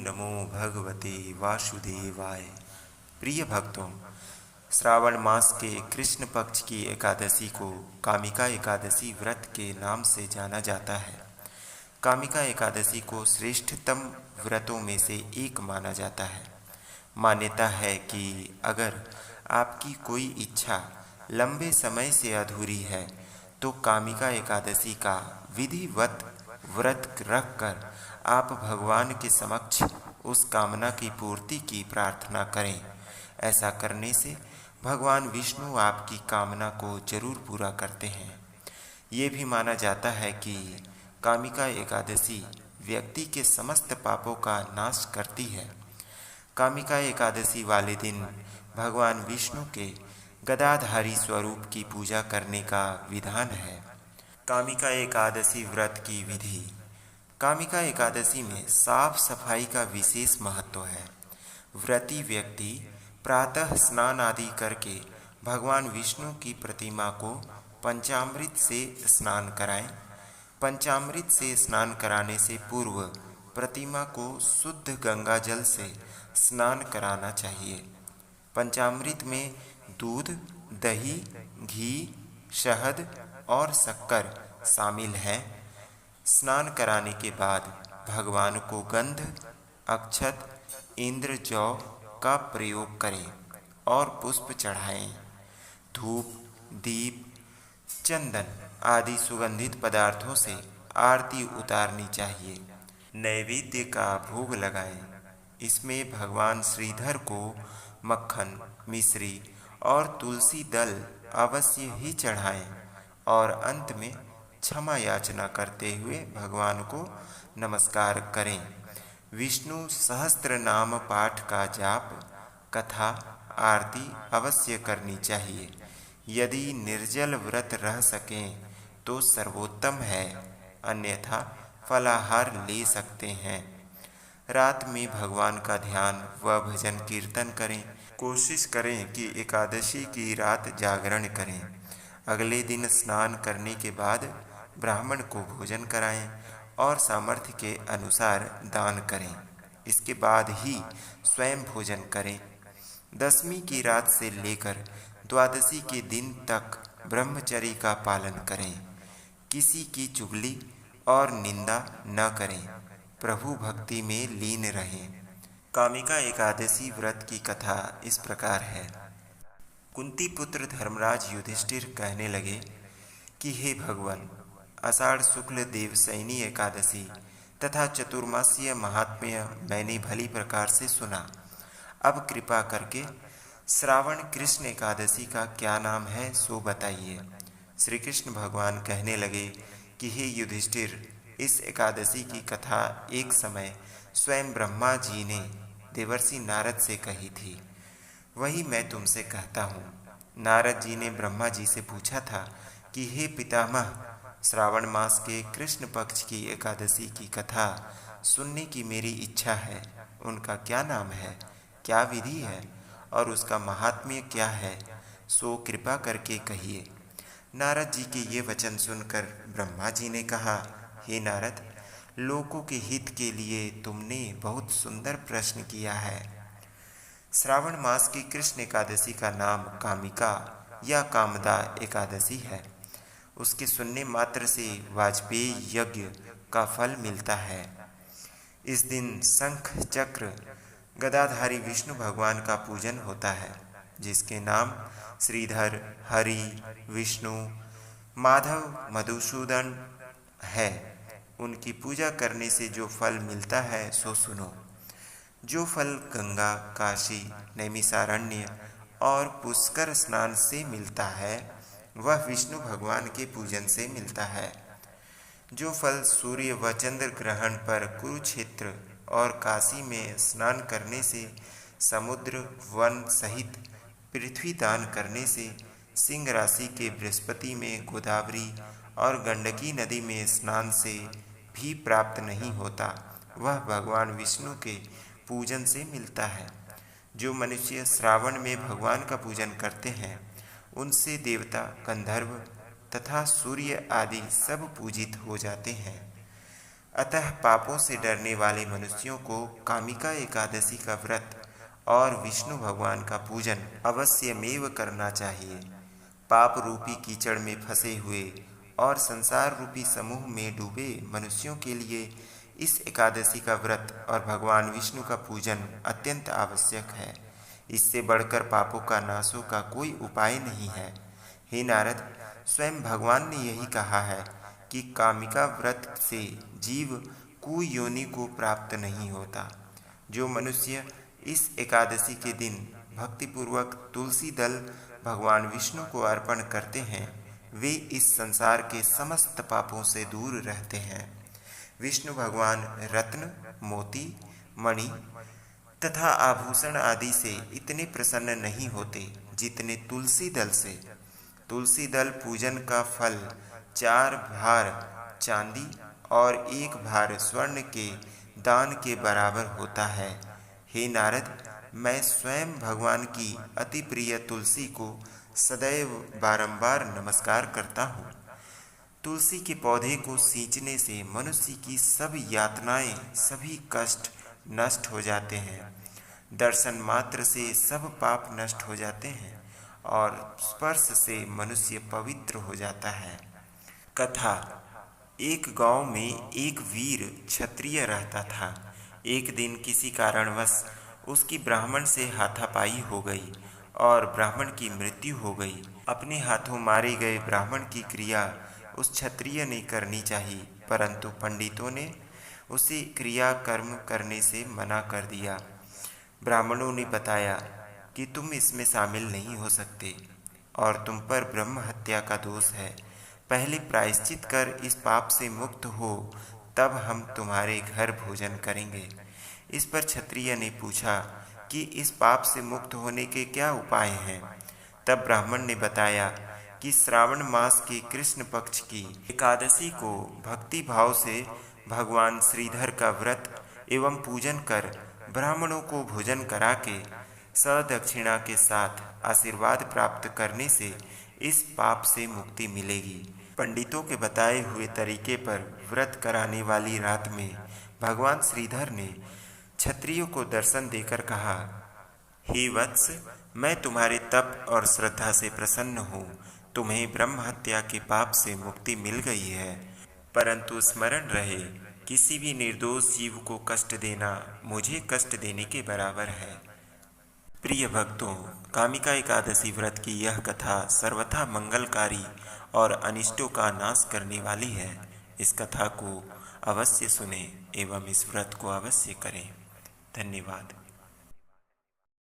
नमो भगवते वासुदेवाय। प्रिय भक्तों, श्रावण मास के कृष्ण पक्ष की एकादशी को कामिका एकादशी व्रत के नाम से जाना जाता है। कामिका एकादशी को श्रेष्ठतम व्रतों में से एक माना जाता है। मान्यता है कि अगर आपकी कोई इच्छा लंबे समय से अधूरी है तो कामिका एकादशी का विधिवत व्रत रखकर आप भगवान के समक्ष उस कामना की पूर्ति की प्रार्थना करें। ऐसा करने से भगवान विष्णु आपकी कामना को जरूर पूरा करते हैं। ये भी माना जाता है कि कामिका एकादशी व्यक्ति के समस्त पापों का नाश करती है। कामिका एकादशी वाले दिन भगवान विष्णु के गदाधारी स्वरूप की पूजा करने का विधान है। कामिका एकादशी व्रत की विधि। कामिका एकादशी में साफ सफाई का विशेष महत्व है। व्रती व्यक्ति प्रातः स्नान आदि करके भगवान विष्णु की प्रतिमा को पंचामृत से स्नान कराएं। पंचामृत से स्नान कराने से पूर्व प्रतिमा को शुद्ध गंगा जल से स्नान कराना चाहिए। पंचामृत में दूध, दही, घी, शहद और शक्कर शामिल है। स्नान कराने के बाद भगवान को गंध, अक्षत, इंद्र जौ का प्रयोग करें और पुष्प चढ़ाएं। धूप, दीप, चंदन आदि सुगंधित पदार्थों से आरती उतारनी चाहिए। नैवेद्य का भोग लगाएं। इसमें भगवान श्रीधर को मक्खन, मिश्री और तुलसी दल अवश्य ही चढ़ाएं और अंत में क्षमा याचना करते हुए भगवान को नमस्कार करें। विष्णु सहस्त्र नाम पाठ का जाप, कथा, आरती अवश्य करनी चाहिए। यदि निर्जल व्रत रह सकें तो सर्वोत्तम है, अन्यथा फलाहार ले सकते हैं। रात में भगवान का ध्यान व भजन कीर्तन करें। कोशिश करें कि एकादशी की रात जागरण करें। अगले दिन स्नान करने के बाद ब्राह्मण को भोजन कराएं और सामर्थ्य के अनुसार दान करें। इसके बाद ही स्वयं भोजन करें। दशमी की रात से लेकर द्वादशी के दिन तक ब्रह्मचर्य का पालन करें। किसी की चुगली और निंदा न करें। प्रभु भक्ति में लीन रहें। कामिका एकादशी व्रत की कथा इस प्रकार है। कुंती पुत्र धर्मराज युधिष्ठिर कहने लगे कि हे भगवान, आषाढ़ शुक्ल देवशयनी एकादशी तथा चतुर्मासीय महात्म्य मैंने भली प्रकार से सुना। अब कृपा करके श्रावण कृष्ण एकादशी का क्या नाम है सो बताइए। श्री कृष्ण भगवान कहने लगे कि हे युधिष्ठिर, इस एकादशी की कथा एक समय स्वयं ब्रह्मा जी ने देवर्षि नारद से कही थी, वही मैं तुमसे कहता हूँ। नारद जी ने ब्रह्मा जी से पूछा था कि हे पितामह, श्रावण मास के कृष्ण पक्ष की एकादशी की कथा सुनने की मेरी इच्छा है। उनका क्या नाम है, क्या विधि है और उसका महात्म्य क्या है, सो कृपा करके कहिए। नारद जी के ये वचन सुनकर ब्रह्मा जी ने कहा, हे नारद, लोगों के हित के लिए तुमने बहुत सुंदर प्रश्न किया है। श्रावण मास की कृष्ण एकादशी का नाम कामिका या कामदा एकादशी है। उसके सुनने मात्र से वाजपेयी यज्ञ का फल मिलता है। इस दिन शंख, चक्र, गदाधारी विष्णु भगवान का पूजन होता है, जिसके नाम श्रीधर, हरि, विष्णु, माधव, मधुसूदन है। उनकी पूजा करने से जो फल मिलता है सो सुनो। जो फल गंगा, काशी, नैमिषारण्य और पुष्कर स्नान से मिलता है वह विष्णु भगवान के पूजन से मिलता है। जो फल सूर्य व चंद्र ग्रहण पर कुरुक्षेत्र और काशी में स्नान करने से, समुद्र, वन सहित पृथ्वी दान करने से, सिंह राशि के बृहस्पति में गोदावरी और गंडकी नदी में स्नान से भी प्राप्त नहीं होता, वह भगवान विष्णु के पूजन से मिलता है। जो मनुष्य श्रावण में भगवान का पूजन करते हैं उनसे देवता, गंधर्व तथा सूर्य आदि सब पूजित हो जाते हैं। अतः पापों से डरने वाले मनुष्यों को कामिका एकादशी का व्रत और विष्णु भगवान का पूजन अवश्यमेव करना चाहिए। पाप रूपी कीचड़ में फंसे हुए और संसार रूपी समूह में डूबे मनुष्यों के लिए इस एकादशी का व्रत और भगवान विष्णु का पूजन अत्यंत आवश्यक है। इससे बढ़कर पापों का नाशों का कोई उपाय नहीं है। हे नारद, स्वयं भगवान ने यही कहा है कि कामिका व्रत से जीव कुयोनि को प्राप्त नहीं होता। जो मनुष्य इस एकादशी के दिन भक्तिपूर्वक तुलसी दल भगवान विष्णु को अर्पण करते हैं, वे इस संसार के समस्त पापों से दूर रहते हैं। विष्णु भगवान रत्न, मोती, मणि तथा आभूषण आदि से इतने प्रसन्न नहीं होते जितने तुलसी दल से। तुलसी दल पूजन का फल 4 भार चांदी और 1 भार स्वर्ण के दान के बराबर होता है। हे नारद, मैं स्वयं भगवान की अति प्रिय तुलसी को सदैव बारंबार नमस्कार करता हूँ। तुलसी के पौधे को सींचने से मनुष्य की सब यातनाएं, सभी कष्ट नष्ट हो जाते हैं। दर्शन मात्र से सब पाप नष्ट हो जाते हैं और स्पर्श से मनुष्य पवित्र हो जाता है। कथा। एक गांव में एक वीर क्षत्रिय रहता था। एक दिन किसी कारणवश उसकी ब्राह्मण से हाथापाई हो गई और ब्राह्मण की मृत्यु हो गई। अपने हाथों मारे गए ब्राह्मण की क्रिया उस क्षत्रिय ने करनी चाहिए, परंतु पंडितों ने उसे क्रिया कर्म करने से मना कर दिया। ब्राह्मणों ने बताया कि तुम इसमें शामिल नहीं हो सकते और तुम पर ब्रह्म हत्या का दोष है। पहले प्रायश्चित कर इस पाप से मुक्त हो, तब हम तुम्हारे घर भोजन करेंगे। इस पर क्षत्रिय ने पूछा कि इस पाप से मुक्त होने के क्या उपाय हैं। तब ब्राह्मण ने बताया कि श्रावण मास के कृष्ण पक्ष की एकादशी को भक्ति भाव से भगवान श्रीधर का व्रत एवं पूजन कर ब्राह्मणों को भोजन करा के सदक्षिणा के साथ आशीर्वाद प्राप्त करने से इस पाप से मुक्ति मिलेगी। पंडितों के बताए हुए तरीके पर व्रत कराने वाली रात में भगवान श्रीधर ने क्षत्रियों को दर्शन देकर कहा, हे वत्स, मैं तुम्हारे तप और श्रद्धा से प्रसन्न हूँ। तुम्हें ब्रह्म हत्या के पाप से मुक्ति मिल गई है, परंतु स्मरण रहे, किसी भी निर्दोष जीव को कष्ट देना मुझे कष्ट देने के बराबर है। प्रिय भक्तों, कामिका एकादशी व्रत की यह कथा सर्वथा मंगलकारी और अनिष्टों का नाश करने वाली है। इस कथा को अवश्य सुनें एवं इस व्रत को अवश्य करें। धन्यवाद।